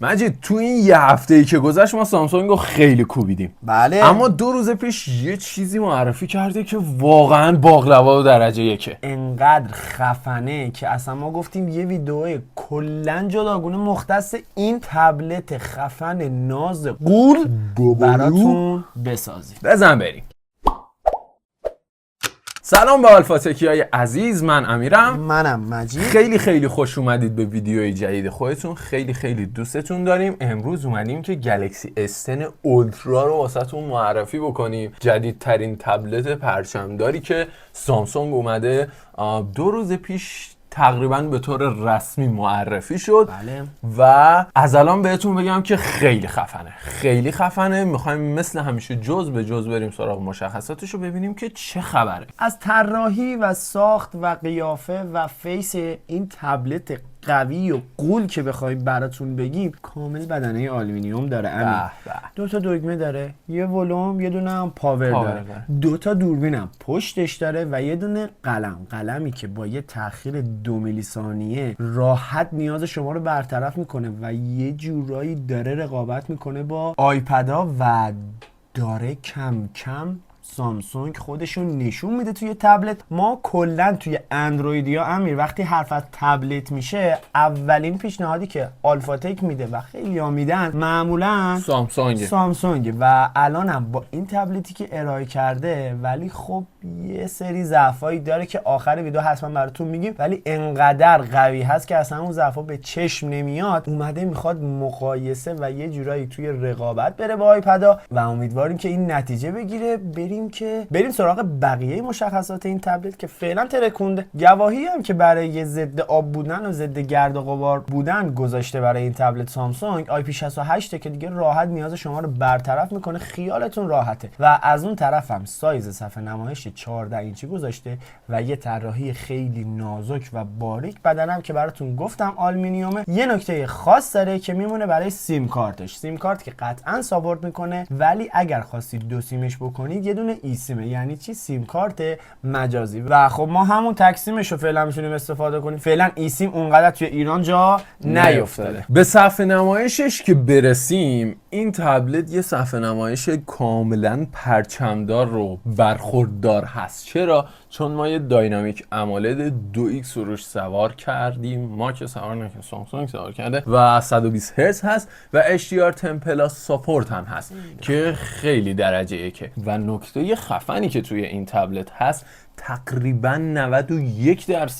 مجید تو این یه هفته‌ای که گذشت ما سامسونگ رو خیلی کوبیدیم. بله. اما 2 روز پیش یه چیزی معرفی کرده که واقعا باقلوا و درجه یکه. انقدر خفنه که اصلا ما گفتیم یه ویدئوی کلن جداگونه مختص این تبلت خفن ناز قول براتون بسازیم. بزن بریم. سلام به الفاتحی عزیز، من امیرم. منم مجید. خیلی خوش اومدید به ویدیوی جدید خودتون. خیلی دوستتون داریم. امروز اومدیم که گلکسی S10 اولترا رو واسهتون معرفی بکنیم. جدیدترین تبلت پرچمداری که سامسونگ اومده 2 روز پیش تقریبا به طور رسمی معرفی شد. بله. و از الان بهتون بگم که خیلی خفنه. میخوایم مثل همیشه جز به جز بریم سراغ مشخصاتش رو ببینیم که چه خبره. از طراحی و ساخت و قیافه و فیس این تبلت قوی و قول که بخوایم براتون بگیم، کامل بدنه آلومینیوم داره. امین 2 تا دگمه داره، یه ولوم، یه دونه هم پاور داره. 2 تا دوربین هم پشتش داره و یه دونه قلمی که با یه تاخیر 2 میلی ثانیه راحت نیاز شما رو برطرف میکنه و یه جورایی داره رقابت میکنه با آیپدها و داره کم کم سامسونگ خودشون نشون میده توی تبلت. ما کلا توی اندرویدیا امیر وقتی حرف از تبلت میشه، اولین پیشنهادی که آلفاتک میده و خیلی ها میدن معمولا سامسونگ و الانم با این تبلتی که ارائه کرده، ولی خب یه سری ضعفایی داره که آخر ویدیو حتما براتون میگیم، ولی انقدر قوی هست که اصلا اون ضعفا به چشم نمیاد. اومده میخواد مقایسه و یه جورایی توی رقابت بره با آیپدها و امیدواریم که این نتیجه بگیره. بریم سراغ بقیه مشخصات این تبلت که فعلا ترکونده. گواهی هم که برای ضد آب بودن و ضد گرد و غبار بودن گذاشته برای این تبلت سامسونگ IP68 که دیگه راحت نیاز شما رو برطرف میکنه، خیالتون راحته. و از اون طرف هم سایز صفحه نمایش 14 اینچی گذاشته و یه طراحی خیلی نازک و باریک. بدنم که براتون گفتم آلومینیومه. یه نکته خاص داره که میمونه برای سیم کارتش. سیم کارت که قطعا ساپورت میکنه، ولی اگر خواستید 2 سیمش بکنید یه دونه ای سیمه. یعنی چی؟ سیم کارت مجازی. و خب ما همون تک سیمش رو فعلا میتونیم استفاده کنیم. فعلا ای سیم اونقدر توی ایران جا نیافتاده. به صفحه نمایشش که برسیم، این تبلت یه صفحه نمایش کاملا پرچمدار رو برخوردار هست. چرا؟ چون ما یه داینامیک امولد 2X روش سوار کردیم. ما که سوار نکردیم، سامسونگ سوار کرده و 120 هرتز هست و HDR 10 پلاس ساپورت هم هست که خیلی درجه یکه. و نکته خفنی که توی این تبلت هست، تقریبا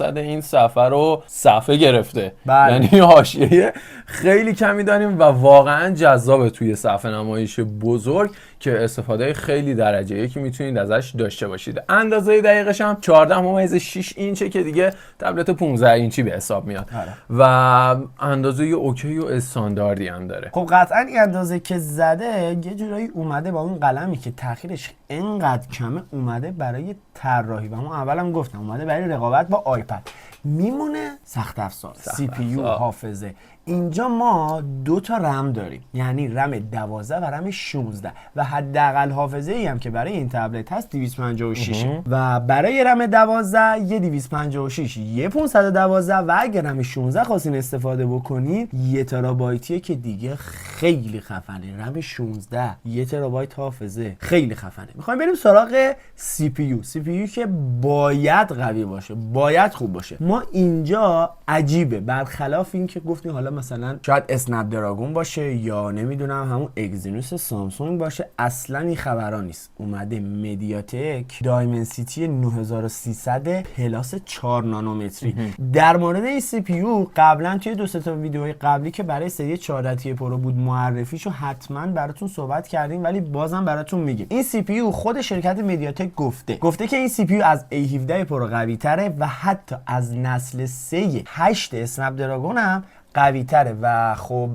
91% این صفحه رو صفحه گرفته. بله. یعنی حاشیه خیلی کمی داریم و واقعا جذابه توی صفحه نمایش بزرگ که استفاده خیلی درجه یکی میتونید ازش داشته باشید. اندازه دقیقش هم 14.6 اینچه که دیگه تبلت 15 اینچی به حساب میاد. و اندازه اوکی و استانداردی هم داره. خب قطعا این اندازه که زده یه جورایی اومده با اون قلمی که تاخیرش انقدر کمه، اومده برای طراحی و ما اولم گفتم اومده برای رقابت با آیپد. میمونه سخت افزار، سی پی یو، حافظه. اینجا ما 2 تا رم داریم، یعنی رم 12 و رم 16 و حداقل حافظه ای هم که برای این تبلت هست 256 و برای رم 12 یه 256 یه 512 و اگر رم 16 خواستین استفاده بکنین 1 ترابایتیه که دیگه خیلی خفنه. رم 16 1 ترابایت حافظه خیلی خفنه. میخوایم بریم سراغ سی پی یو که باید قوی باشه، باید خوب باشه. ما اینجا عجیبه، برخلاف این که گفتیم حالا مثلا شاید اسنپ دراگون باشه یا نمیدونم همون اگزینوس سامسونگ باشه، اصلا این خبرا نیست. اومده مدیاتک دایمنسیتی 9300 پلاس 4 نانومتری. در مورد این سی پی یو قبلا توی 2 تا ویدیوهای قبلی که برای سری 14 تی پرو بود معرفیشو حتما براتون صحبت کردیم، ولی بازم براتون میگیم. این سی پی یو خود شرکت مدیاتک گفته که این سی پی یو از A17 پرو قوی تره و حتی از نسل 3 8 اسنپ دراگون هم قوی تره و خب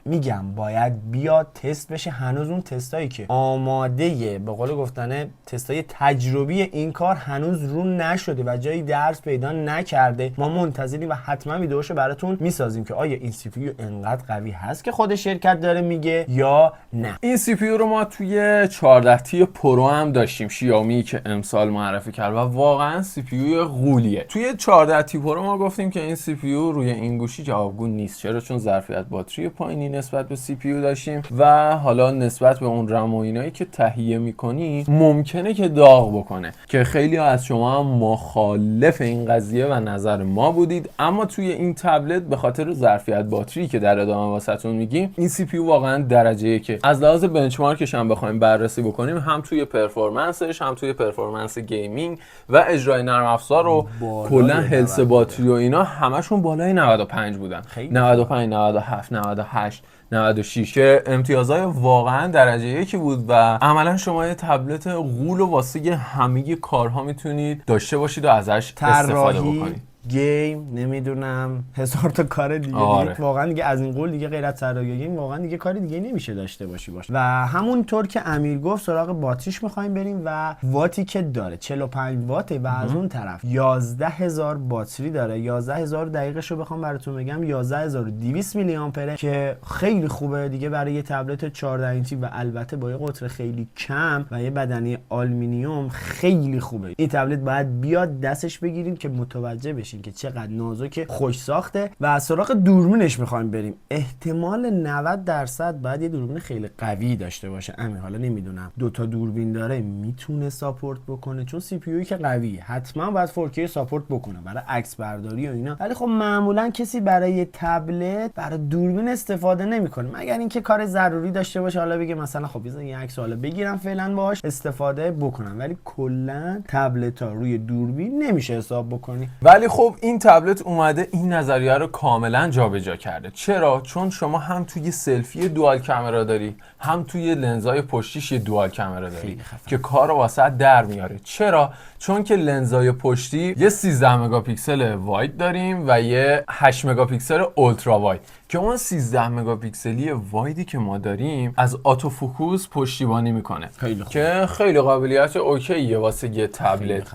میگم باید بیاد تست بشه. هنوز اون تستایی که آماده به قول گفتنه تستای تجربی این کار هنوز رو نشده و جایی درس پیدا نکرده. ما منتظریم و حتما ویدیوشو براتون میسازیم که آیا این سی پی یو انقدر قوی هست که خود شرکت داره میگه یا نه. این سی پی یو رو ما توی 14 تی پرو هم داشتیم، شیائومی که امسال معرفی کرد و واقعا سی پی یو غولیه. توی 14 تی پرو ما گفتیم که این سی پی یو روی این گوشی جواب جوابگو نیست. چرا؟ چون ظرفیت باتری پایینی نسبت به سی پی یو داشتیم و حالا نسبت به اون رم و اینایی که تهیه می‌کنی ممکنه که داغ بکنه، که خیلی از شما هم مخالف این قضیه و نظر ما بودید. اما توی این تبلت به خاطر ظرفیت باتری که در ادامه واسهتون میگیم، این سی پی یو واقعا درجه‌ای که از لحاظ بنچمارکش هم بخوایم بررسی بکنیم، هم توی پرفورمنسش، هم توی پرفورمنس گیمینگ و اجرای نرم افزار و کلا هلس باتری و اینا همشون بالای 95 بودن. 95 97 98 96 که امتیازهای واقعا درجه یکی بود و عملا شما یه تبلت غول و واسه همه کارها میتونید داشته باشید و ازش استفاده بکنید. گیم نمیدونم هزار تا کار دیگه. واقعا دیگه از این قول دیگه غیر از طراحی گیم واقعا دیگه کاری دیگه نمیشه داشته باشه. و همونطور که امیر گفت سراغ باتریش میخوایم بریم و واتی که داره 45 واته و از اون طرف 11000 باتری داره. 11000 دقیقش رو بخوام براتون بگم 11200 میلی آمپره که خیلی خوبه دیگه برای یه تبلت 14 اینچی و البته با یه قطر خیلی کم و یه بدنه آلومینیوم خیلی خوبه. این تبلت باید بیاد دستش بگیریم که متوجه بشیم که چقدر نازک خوش ساخته. و از سراغ دوربینش میخوایم بریم. احتمال 90% باید یه دوربین خیلی قوی داشته باشه. امیر حالا نمیدونم دوتا دوربین داره میتونه ساپورت بکنه، چون سی پی یو که قویه حتما باید 4K ساپورت بکنه برای عکس برداری و اینا. ولی خب معمولا کسی برای تبلت برای دوربین استفاده نمیکنه مگر اینکه کار ضروری داشته باشه، حالا بگه مثلا خب بزن یه عکس حالا بگیرم فعلا باهاش استفاده بکنم. ولی کلا تبلت ها روی دوربین نمیشه حساب بکنی. ولی خب این تبلت اومده این نظریه رو کاملا جابجا کرده. چرا؟ چون شما هم توی سلفی دوال کامرا داری، هم توی لنزای پشتیش یه دوال کامرا داری که کار واسه در میاره. چرا؟ چون که لنزای پشتی یه 13 مگاپیکسل واید داریم و یه 8 مگاپیکسل اولترا واید که اون 13 مگاپیکسلی وایدی که ما داریم از آتو فوکوس پشتیبانی میکنه که خیلی قابلیت اوکیه واسه یه تبلت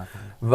و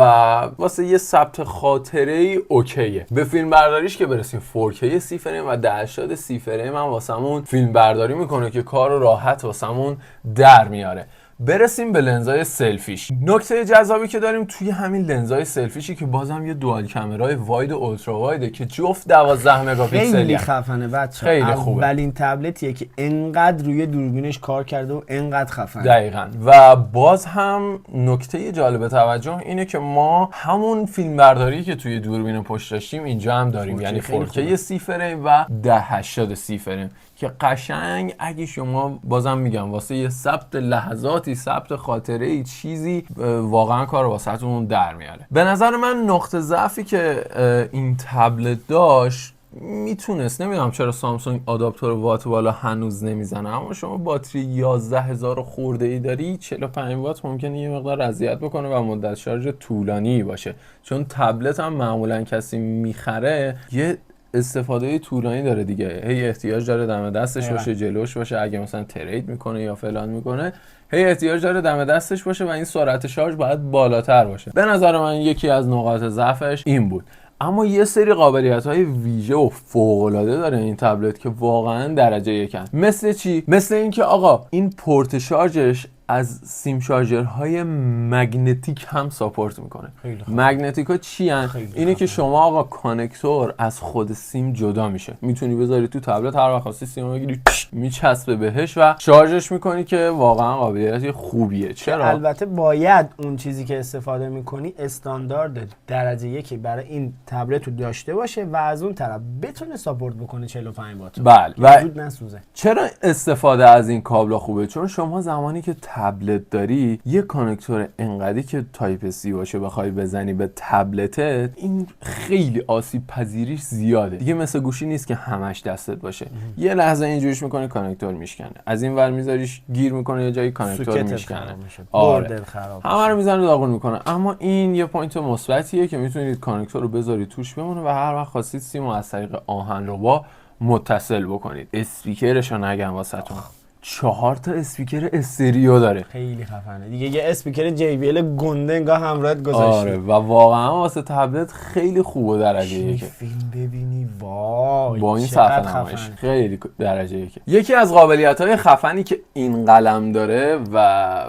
واسه یه ثبت خاطره ای اوکیه. به فیلم برداریش که برسیم 4K 30 فریم و 1080 30 فریم هم واسمون فیلم برداری میکنه که کار راحت واسمون در میاره. برسیم به لنزای سلفیش. نکته جذابی که داریم توی همین لنزای سلفیشی که بازم یه دوال کامرای واید و اولترا وایده که جفت 12 مگاپیکسلی. خیلی خفنه بچه‌ها. خیلی خوبه. اولین تبلتیه که انقدر روی دوربینش کار کرده و انقدر خفنه. دقیقاً. و باز هم نکته جالب توجه اینه که ما همون فیلم برداری که توی دوربین پشت داشتیم اینجا هم داریم، یعنی 4K 30 فریم و 1080 30 فریم که قشنگ اگه شما بازم میگم واسه یه ثبت لحظاتی، ثبت خاطره ای چیزی واقعا کار واسهتون در میاره. به نظر من نقطه ضعفی که این تبلت داشت میتونست، نمیدونم چرا سامسونگ آداپتور وات بالا هنوز نمیزنه، اما شما باتری 11000 خورده ای داری 45 وات ممکنه یه مقدار اذیت بکنه و مدت شارژ طولانی باشه. چون تبلت هم معمولا کسی میخره یه استفاده طولانی داره دیگه، هی احتیاج داره دم دستش باشه، جلوش باشه، اگه مثلا ترید میکنه یا فلان میکنه هی احتیاج داره دم دستش باشه و این سرعت شارژ باید بالاتر باشه. به نظر من یکی از نقاط ضعفش این بود. اما یه سری قابلیت‌های ویژه و فوق‌العاده داره این تبلت که واقعا درجه یکن. مثل چی؟ مثل اینکه آقا این پورت شارژش از سیم شارژرهای مگنتیک هم ساپورت میکنه. مگنتیک ها چی هن؟ اینه که شما آقا کانکتور از خود سیم جدا میشه، میتونی بذاری تو تبلت، هر وقت خواستی سیم رو بگیری میچسبه بهش و شارژش میکنی که واقعا قابلیت خوبیه. چرا؟ البته باید اون چیزی که استفاده میکنی استاندارد درجه یکی برای این تبلت رو داشته باشه و از اون طرف بتونه ساپورت بکنه 45 وات. بله. و زود نسوزه. چرا استفاده از این کابلا خوبه؟ چون شما زمانی که تبلت داری یه کانکتور انقدی که تایپ سی باشه بخوای بزنی به تبلتت، این خیلی آسیب پذیریش زیاده دیگه. مثل گوشی نیست که همش دستت باشه. یه لحظه اینجوریش میکنه کانکتور میشکنه، از این ور میذاریش گیر میکنه یه جایی کانکتور میشکنه، بردل خراب، همه رو میزنه داغون میکنه. اما این یه پوینت مثبتیه که میتونید کانکتور رو بذاری توش بمونه و هر وقت خواستید سیمو از طریق آهنربا متصل بکنید. اسپیکرش رو نگم واسهتون، 4 تا اسپیکر استریو داره، خیلی خفنه دیگه. یه اسپیکر JBL گنده انگار همراهت گذاشته. آره و واقعا واسه تبلت خیلی خوبه درجه یکه. فیلم ببینی وای با این صفحه نمایش خیلی درجه یکه. یکی از قابلیت‌های خفنی که این قلم داره و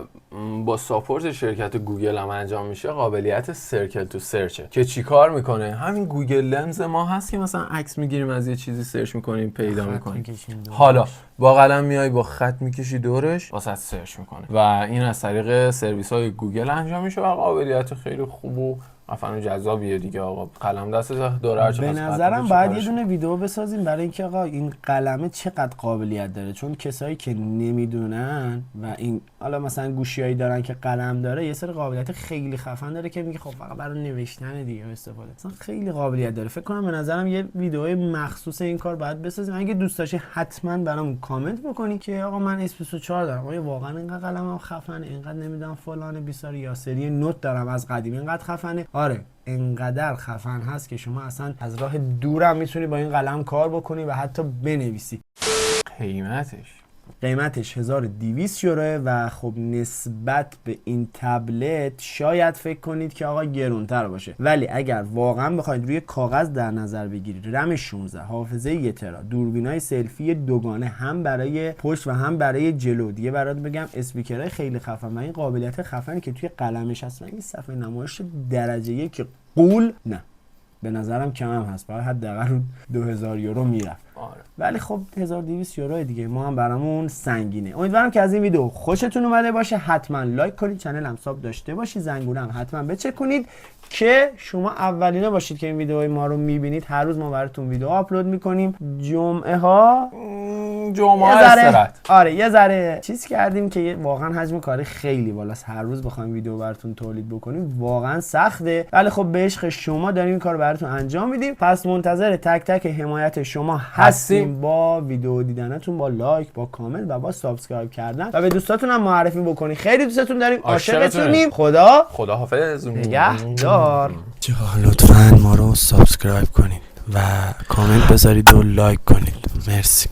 با ساپورت شرکت گوگل هم انجام میشه، قابلیت سرکل تو سرچه که چیکار میکنه؟ همین گوگل لنز ما هست که مثلا عکس میگیریم از یه چیزی سرچ میکنیم پیدا میکنیم، حالا با قلم میای با خط میکشی دورش واسه سرچ میکنه و این از طریق سرویس های گوگل انجام میشه و قابلیت خیلی خوب و مثلا جذابیه دیگه. آقا قلم دست دوره هر به نظرم باید یه دونه ویدیو بسازیم برای اینکه آقا این قلمه چقدر قابلیت داره، چون کسایی که نمیدونن و این حالا مثلا گوشیایی دارن که قلم داره، یه سری قابلیت خیلی خفن داره که میگه خب فقط برای نوشتن دیگه استفاده، مثلا خیلی قابلیت داره. فکر کنم به نظرم یه ویدیوی مخصوص این کار باید بسازیم. اگه دوست داشتی حتما برام کامنت بکنی که آقا من S24 دارم، آیا واقعا اینقدر قلمم خفنه، اینقدر نمیدونم فلان بیسار یا سری نوت دارم از قدیم اینقدر خفنه. آره اینقدر خفن هست که شما اصلا از راه دورم میتونی با این قلم کار بکنی و حتی بنویسی. قیمتش 1200 یوروه و خب نسبت به این تبلت شاید فکر کنید که آقا گرونتر باشه، ولی اگر واقعا بخواید روی کاغذ در نظر بگیرید، رم 16، حافظه 1 ترا، دوربینای سلفی دوگانه هم برای پشت و هم برای جلو، دیگه برات بگم اسپیکرهای خیلی خفن و این قابلیت خفنی که توی قلمش هست، این صفحه نمایش درجه 1 قول نه به نظرم کم هم هست، باید حداقل 2000 یورو میرفت. ولی خب 1200 یورو دیگه ما هم برامون سنگینه. امیدوارم که از این ویدیو خوشتون اومده باشه. حتما لایک کنید، چنل هم ساب داشته باشید، زنگوله هم حتما بچک کنید که شما اولینه باشید که این ویدیوهای ما رو میبینید. هر روز ما براتون ویدیو آپلود میکنیم. جمعه استراحت. آره یه ذره چیز کردیم که واقعا حجم کاری خیلی بالاست، هر روز بخوایم ویدیو براتون تولید بکنیم واقعا سخته، ولی خب به عشق شما داریم این کارو براتون انجام میدیم. پس منتظر تک تک حمایت شما هستیم با ویدیو دیدنتون، با لایک، با کامنت و با سابسکرایب کردن و به دوستاتون هم معرفی بکنید. خیلی دوستتون داریم، عاشقتونیم. خدا حافظ، نگهدار. لطفاً ما رو سابسکرایب کنید و کامنت بذارید و لایک کنید. مرسی.